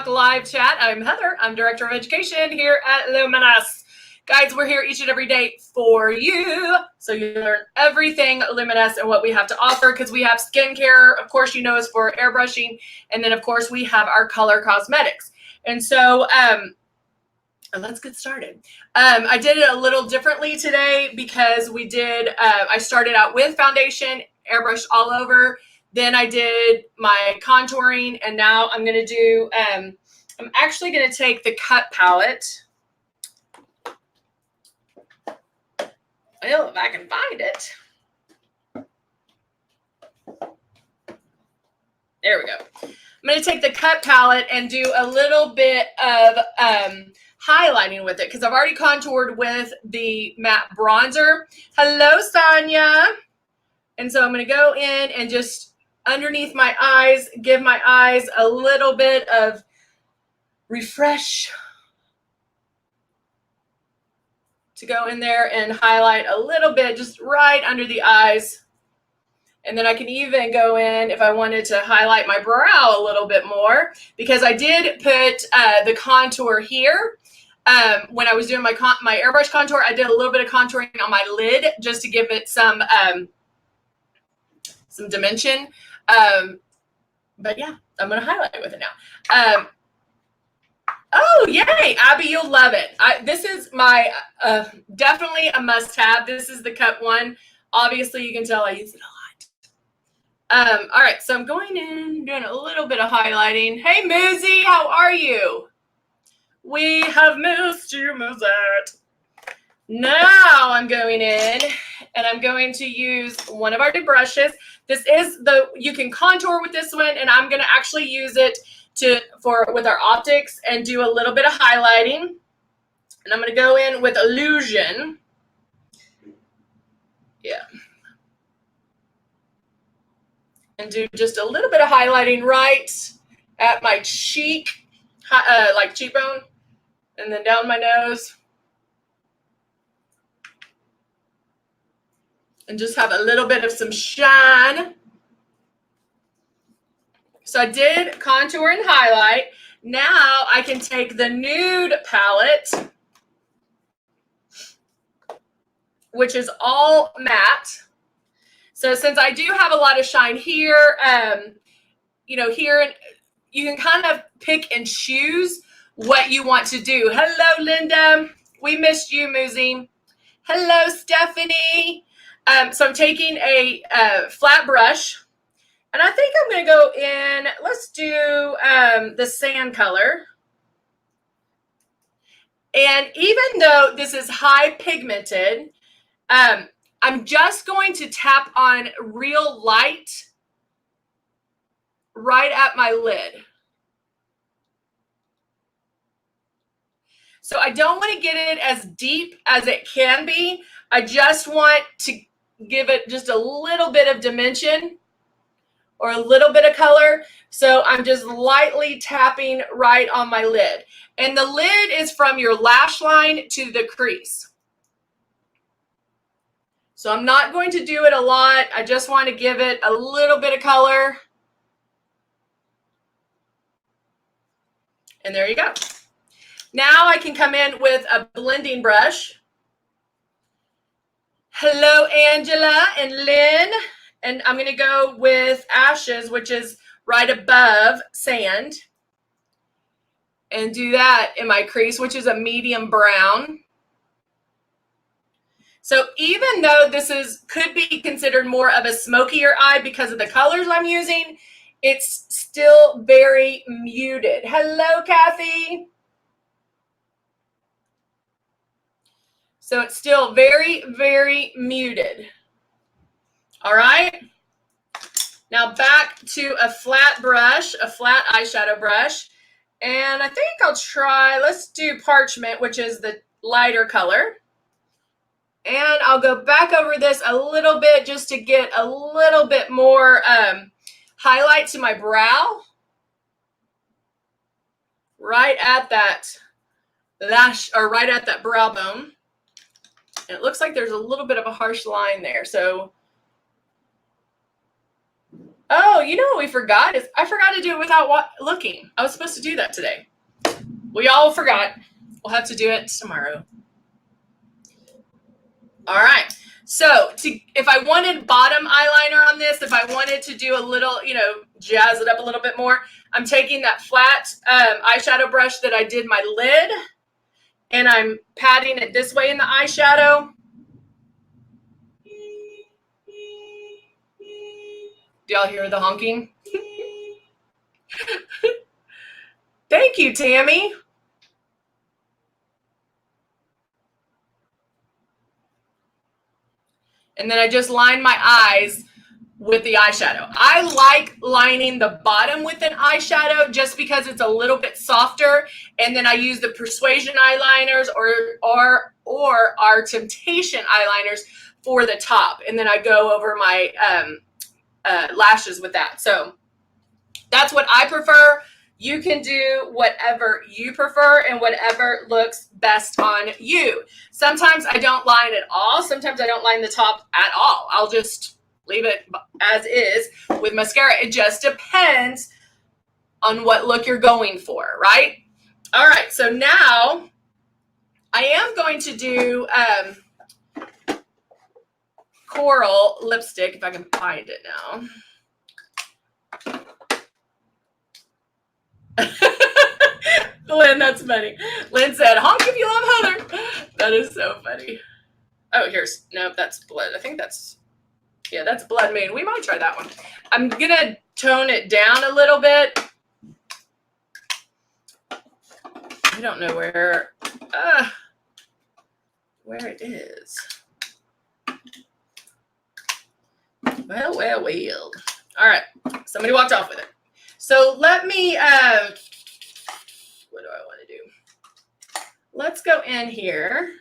live chat. I'm Heather. I'm Director of Education here at Luminess. Guys, we're here each and every day for you, so you learn everything Luminess and what we have to offer, because we have skincare, of course, you know us for airbrushing, and then, of course, we have our color cosmetics. And so let's get started. I did it a little differently today because we did, I started out with foundation, airbrushed all over. Then I did my contouring, and now I'm going to do, I'm actually going to take the cut palette. Well, if I can find it. There we go. I'm going to take the cut palette and do a little bit of highlighting with it, because I've already contoured with the matte bronzer. Hello, Sonia. And so I'm going to go in and just underneath my eyes, give my eyes a little bit of refresh to go in there and highlight a little bit just right under the eyes. And then I can even go in if I wanted to highlight my brow a little bit more, because I did put the contour here. When I was doing my airbrush contour, I did a little bit of contouring on my lid just to give it some dimension. But yeah, I'm going to highlight it with it now. Oh, yay, Abby, you'll love it. This is my definitely a must-have. This is the cut one. Obviously, you can tell I use it a lot. All right, so I'm going in, doing a little bit of highlighting. Hey, Muzi, how are you? We have missed you, Muzette. Now I'm going in, and I'm going to use one of our new brushes. This is you can contour with this one, and I'm going to actually use it with our optics and do a little bit of highlighting. And I'm going to go in with Illusion. Yeah. And do just a little bit of highlighting right at my cheek, like cheekbone, and then down my nose. And just have a little bit of some shine. So I did contour and highlight. Now I can take the nude palette, which is all matte. So since I do have a lot of shine here, here you can kind of pick and choose what you want to do. Hello, Linda. We missed you, Muzi. Hello, Stephanie. So I'm taking a flat brush, and I think I'm going to go in, let's do the sand color. And even though this is high pigmented, I'm just going to tap on real light right at my lid. So I don't want to get it as deep as it can be. I just want to give it just a little bit of dimension or a little bit of color. So I'm just lightly tapping right on my lid. And the lid is from your lash line to the crease. So I'm not going to do it a lot. I just want to give it a little bit of color. And there you go. Now I can come in with a blending brush. Hello, Angela and Lynn. And I'm going to go with Ashes, which is right above Sand. And do that in my crease, which is a medium brown. So even though this could be considered more of a smokier eye because of the colors I'm using, it's still very muted. Hello, Kathy. So it's still very, very muted. All right. Now back to a flat brush, a flat eyeshadow brush. And I think I'll try, let's do Parchment, which is the lighter color. And I'll go back over this a little bit just to get a little bit more highlight to my brow. Right at that lash, or right at that brow bone. And it looks like there's a little bit of a harsh line there. So Oh, you know what we forgot is I forgot to do it without looking. I was supposed to do that today. We all forgot. We'll have to do it tomorrow. All right. So if I wanted bottom eyeliner on this, if I wanted to do a little, jazz it up a little bit more, I'm taking that flat eyeshadow brush that I did my lid, and I'm patting it this way in the eyeshadow. Do y'all hear the honking? Thank you, Tammy. And then I just line my eyes with the eyeshadow. I like lining the bottom with an eyeshadow just because it's a little bit softer. And then I use the Persuasion eyeliners or our Temptation eyeliners for the top. And then I go over my lashes with that. So that's what I prefer. You can do whatever you prefer and whatever looks best on you. Sometimes I don't line at all. Sometimes I don't line the top at all. I'll just leave it as is with mascara. It just depends on what look you're going for, right? All right, so now I am going to do coral lipstick, if I can find it now. Lynn, that's funny. Lynn said, honk if you love Heather. That is so funny. Oh, that's blood. I think that's Blood Moon. We might try that one. I'm going to tone it down a little bit. I don't know where it is. Well. All right. Somebody walked off with it. So let me, what do I want to do? Let's go in here.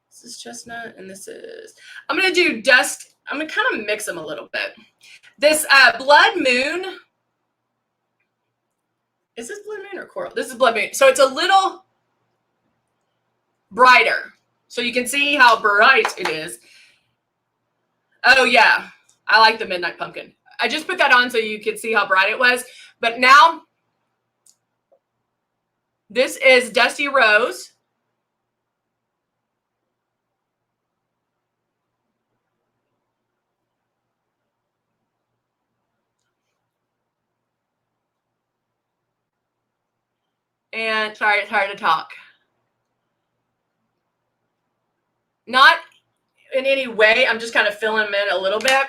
This is chestnut, and this is, I'm going to do dust. I'm going to kind of mix them a little bit. This Blood Moon, is this Blood Moon or coral? This is Blood Moon. So it's a little brighter. So you can see how bright it is. Oh, yeah. I like the Midnight Pumpkin. I just put that on so you could see how bright it was. But now, this is Dusty Rose. And sorry, it's hard to talk. Not in any way. I'm just kind of filling them in a little bit.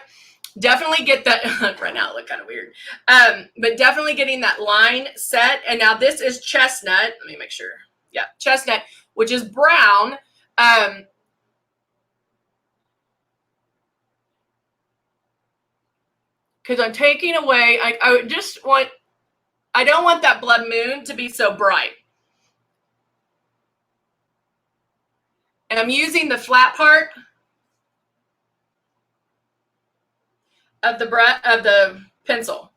Definitely get that. Right now it look kind of weird. But definitely getting that line set. And now this is chestnut. Let me make sure. Yeah, chestnut, which is brown. Because I'm taking away, I don't want that Blood Moon to be so bright. And I'm using the flat part of the pencil.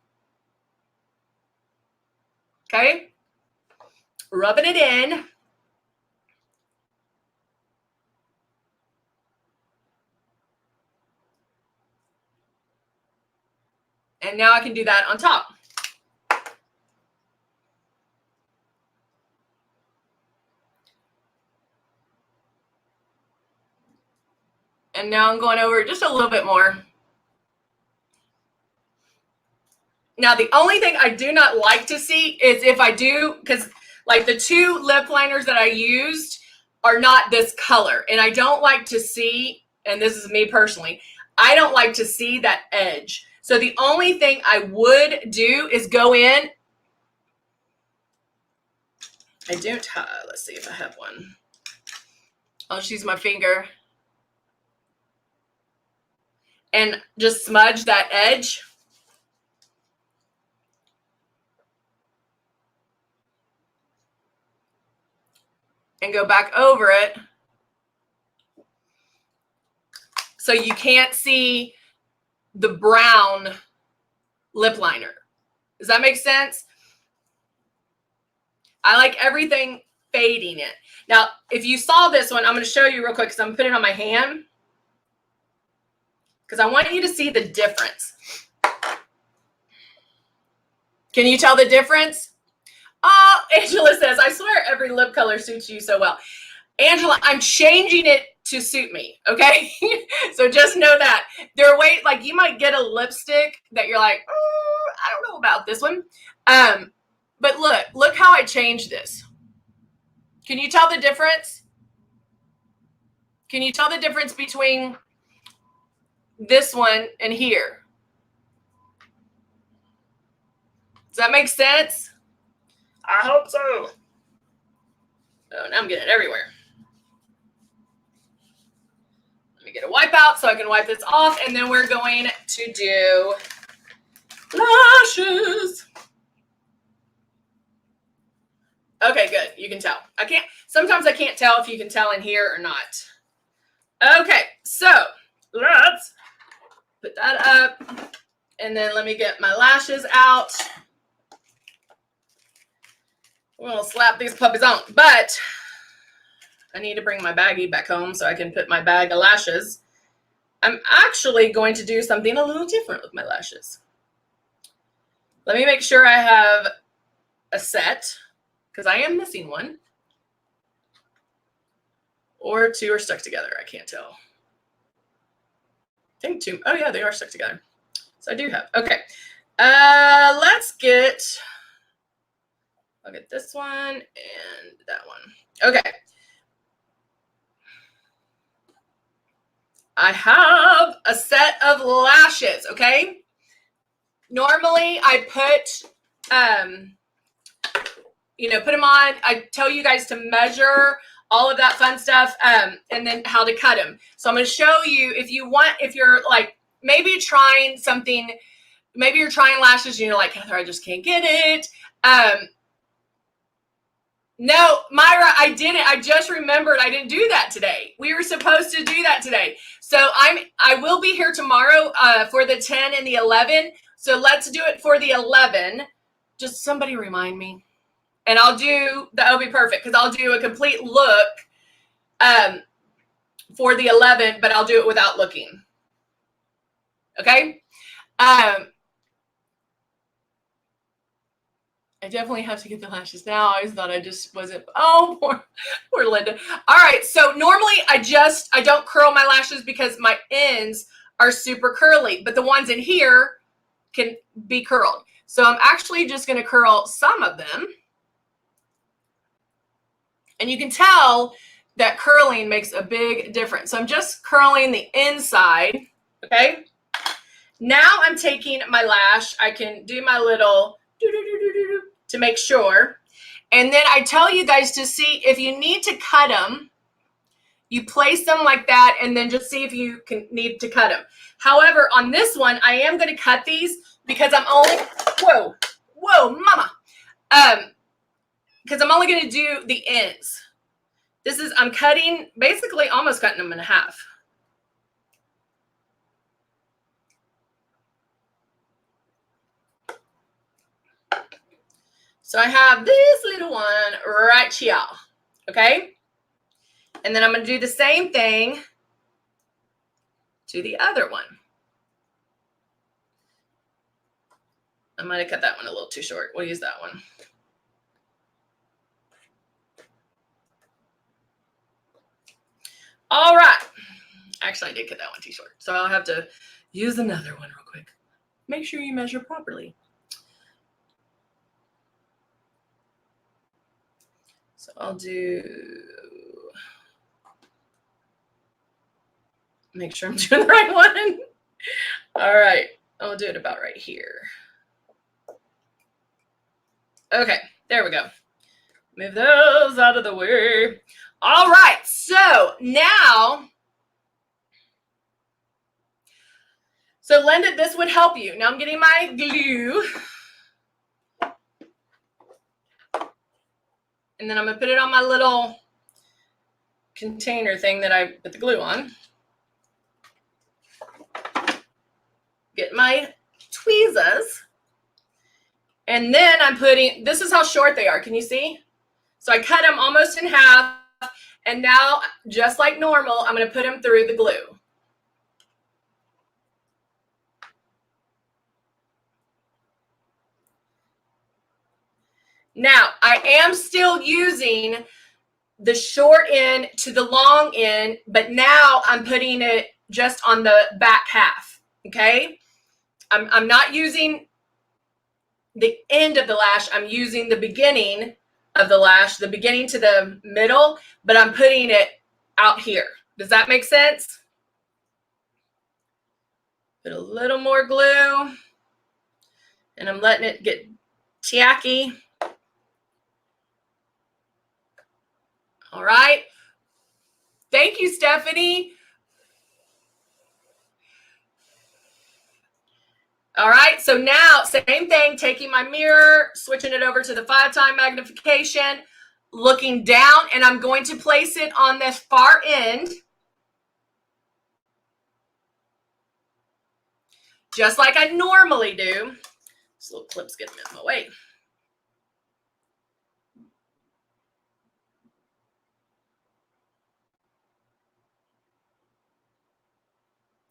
Okay? Rubbing it in. And now I can do that on top. And now I'm going over just a little bit more. Now, the only thing I do not like to see is if I do, because like the two lip liners that I used are not this color. And I don't like to see, and this is me personally, I don't like to see that edge. So the only thing I would do is go in. I don't have, let's see if I have one. I'll just use my finger and just smudge that edge. And go back over it. So you can't see the brown lip liner. Does that make sense? I like everything fading it. Now, if you saw this one, I'm going to show you real quick because I'm going to put it on my hand. because I want you to see the difference. Can you tell the difference? Oh, Angela says, I swear every lip color suits you so well. Angela, I'm changing it to suit me, okay? So just know that. There are ways, like you might get a lipstick that you're like, I don't know about this one. But look how I changed this. Can you tell the difference? Can you tell the difference between this one and here? Does that make sense? I hope so. Oh, now I'm getting it everywhere. Let me get a wipe out so I can wipe this off, and then we're going to do lashes. Okay, good. You can tell. Sometimes I can't tell if you can tell in here or not. Okay, so let's put that up, and then let me get my lashes out. We're gonna slap these puppies on, but I need to bring my baggie back home so I can put my bag of lashes. I'm actually going to do something a little different with my lashes. Let me make sure I have a set, because I am missing one. Or two are stuck together. I can't tell. I think two. Oh, yeah, they are stuck together. So I do have. Okay. I'll get this one and that one. Okay. I have a set of lashes, okay? Normally I put put them on. I tell you guys to measure all of that fun stuff, and then how to cut them. So I'm going to show you if you're like, maybe trying something, maybe you're trying lashes and you're like, Heather, I just can't get it. No, Myra, I didn't. I just remembered I didn't do that today. We were supposed to do that today. So I will be here tomorrow for the 10 and the 11. So let's do it for the 11. Just somebody remind me. And that'll be perfect, because I'll do a complete look for the 11, but I'll do it without looking. Okay? I definitely have to get the lashes now. I always thought I just wasn't. Oh, poor Linda. All right. So normally I don't curl my lashes because my ends are super curly, but the ones in here can be curled. So I'm actually just going to curl some of them. And you can tell that curling makes a big difference. So I'm just curling the inside. Okay. Now I'm taking my lash. I can do my little to make sure. And then I tell you guys to see if you need to cut them, you place them like that, and then just see if you need to cut them. However, on this one, I am going to cut these because I'm only, whoa, mama. Because I'm only going to do the ends. I'm cutting, basically almost cutting them in half. So I have this little one right here, okay? And then I'm going to do the same thing to the other one. I might have cut that one a little too short. We'll use that one. All right. Actually, I did cut that one too short. So I'll have to use another one real quick. Make sure you measure properly. So I'll make sure I'm doing the right one. All right. I'll do it about right here. Okay. There we go. Move those out of the way. All right. So now, Linda, this would help you. Now I'm getting my glue. And then I'm going to put it on my little container thing that I put the glue on. Get my tweezers. And then I'm putting, this is how short they are. Can you see? So I cut them almost in half. And now, just like normal, I'm going to put them through the glue. Now, I am still using the short end to the long end, but now I'm putting it just on the back half, okay? I'm not using the end of the lash. I'm using the beginning of the lash, the beginning to the middle, but I'm putting it out here. Does that make sense? Put a little more glue, and I'm letting it get tacky. All right. Thank you, Stephanie. All right, so now same thing, taking my mirror, switching it over to the 5x magnification, looking down, and I'm going to place it on this far end, just like I normally do. This little clip's getting in my way.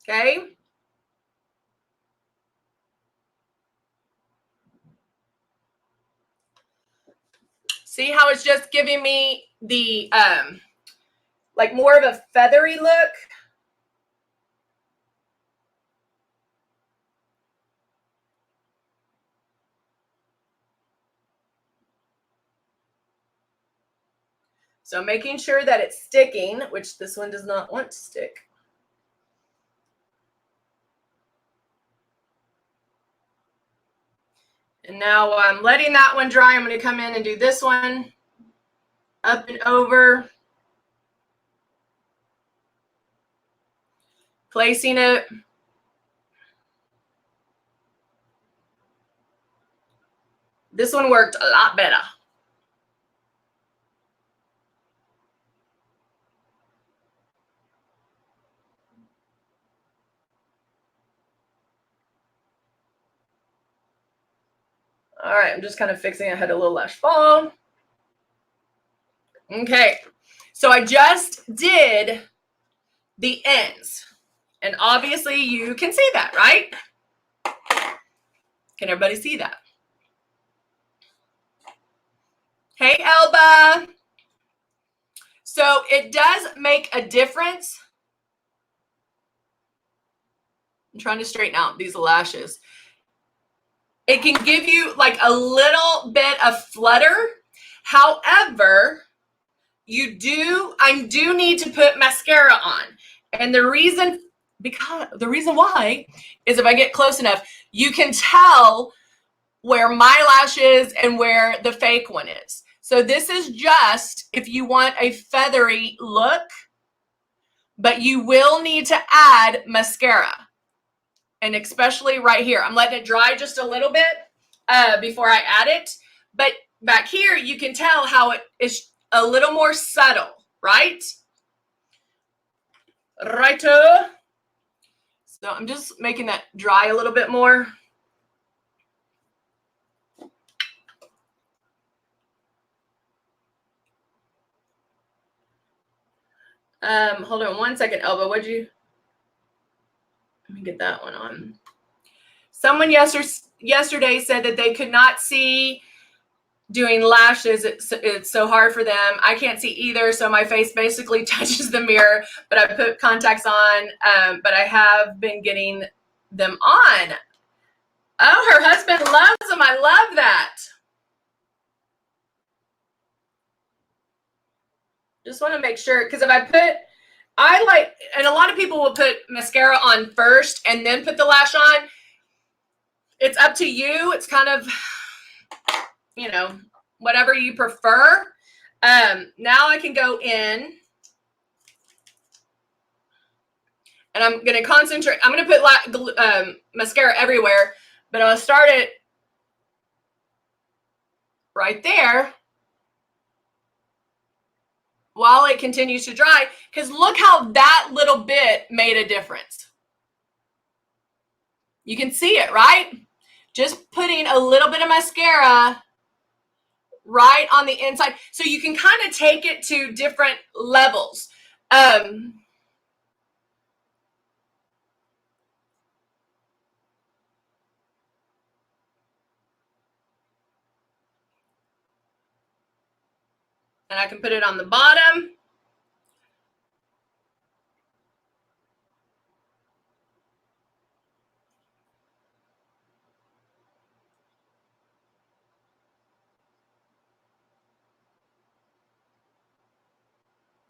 Okay. See how it's just giving me the, like more of a feathery look? So making sure that it's sticking, which this one does not want to stick. And now while I'm letting that one dry, I'm going to come in and do this one up and over, placing it. This one worked a lot better. All right, I'm just kind of fixing. I had a little lash fall. Okay, so I just did the ends. And obviously you can see that, right? Can everybody see that? Hey, Elba. So it does make a difference. I'm trying to straighten out these lashes. It can give you like a little bit of flutter. However, I do need to put mascara on. And the reason why is if I get close enough, you can tell where my lash is and where the fake one is. So this is just if you want a feathery look, but you will need to add mascara. And especially right here, I'm letting it dry just a little bit before I add it. But back here, you can tell how it is a little more subtle, right? Righto. So I'm just making that dry a little bit more. Hold on one second, Elba. Let me get that one on. Someone yesterday said that they could not see doing lashes. It's so hard for them. I can't see either, so my face basically touches the mirror, but I put contacts on, but I have been getting them on. Oh, her husband loves them. I love that. Just want to make sure, because if and a lot of people will put mascara on first and then put the lash on. It's up to you. It's kind of, whatever you prefer. Now I can go in and I'm going to concentrate. I'm going to put mascara everywhere, but I'll start it right there while it continues to dry, because look how that little bit made a difference. You can see it, right? Just putting a little bit of mascara right on the inside. So you can kind of take it to different levels. And I can put it on the bottom.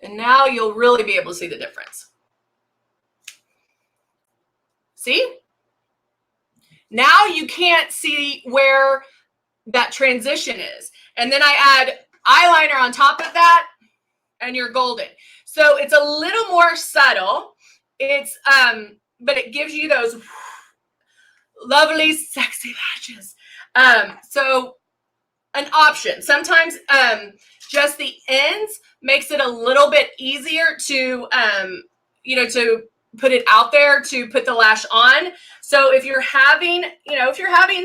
And now you'll really be able to see the difference. See? Now you can't see where that transition is. And then I add eyeliner on top of that, and you're golden. So it's a little more subtle. It's but it gives you those lovely, sexy lashes. So an option. Sometimes just the ends makes it a little bit easier to to put it out there, to put the lash on. So if you're having,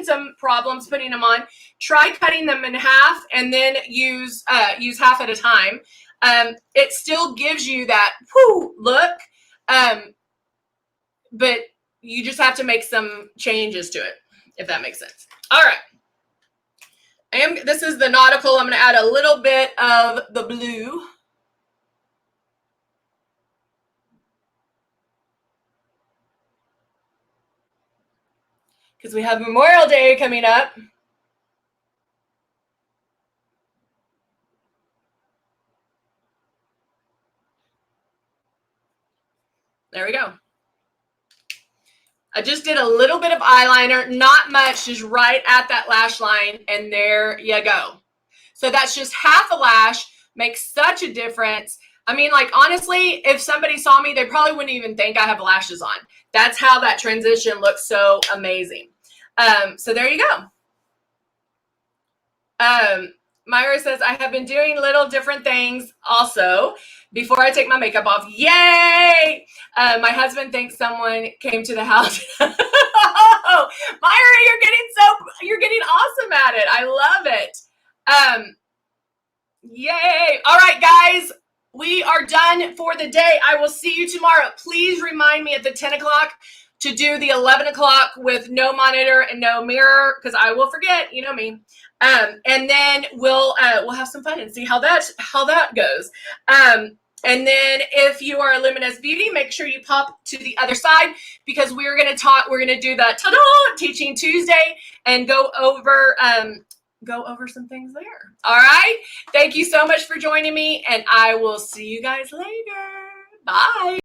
some problems putting them on, try cutting them in half and then use half at a time. It still gives you that look, but you just have to make some changes to it, if that makes sense. All right. This is the nautical. I'm going to add a little bit of the blue. Because we have Memorial Day coming up. There we go. I just did a little bit of eyeliner, not much, just right at that lash line, and there you go. So that's just half a lash, makes such a difference. I mean, like, honestly, if somebody saw me, they probably wouldn't even think I have lashes on. That's how that transition looks so amazing. So there you go. Myra says, I have been doing little different things also before I take my makeup off. Yay! My husband thinks someone came to the house. Oh, Myra, you're getting awesome at it. I love it. Yay. All right, guys, we are done for the day. I will see you tomorrow. Please remind me at the 10 o'clock to do the 11 o'clock with no monitor and no mirror, because I will forget, you know me. And then we'll have some fun and see how that goes. And then if you are a Luminess Beauty, make sure you pop to the other side, because we're going to do the Teaching Tuesday and go over some things there. All right. Thank you so much for joining me, and I will see you guys later. Bye.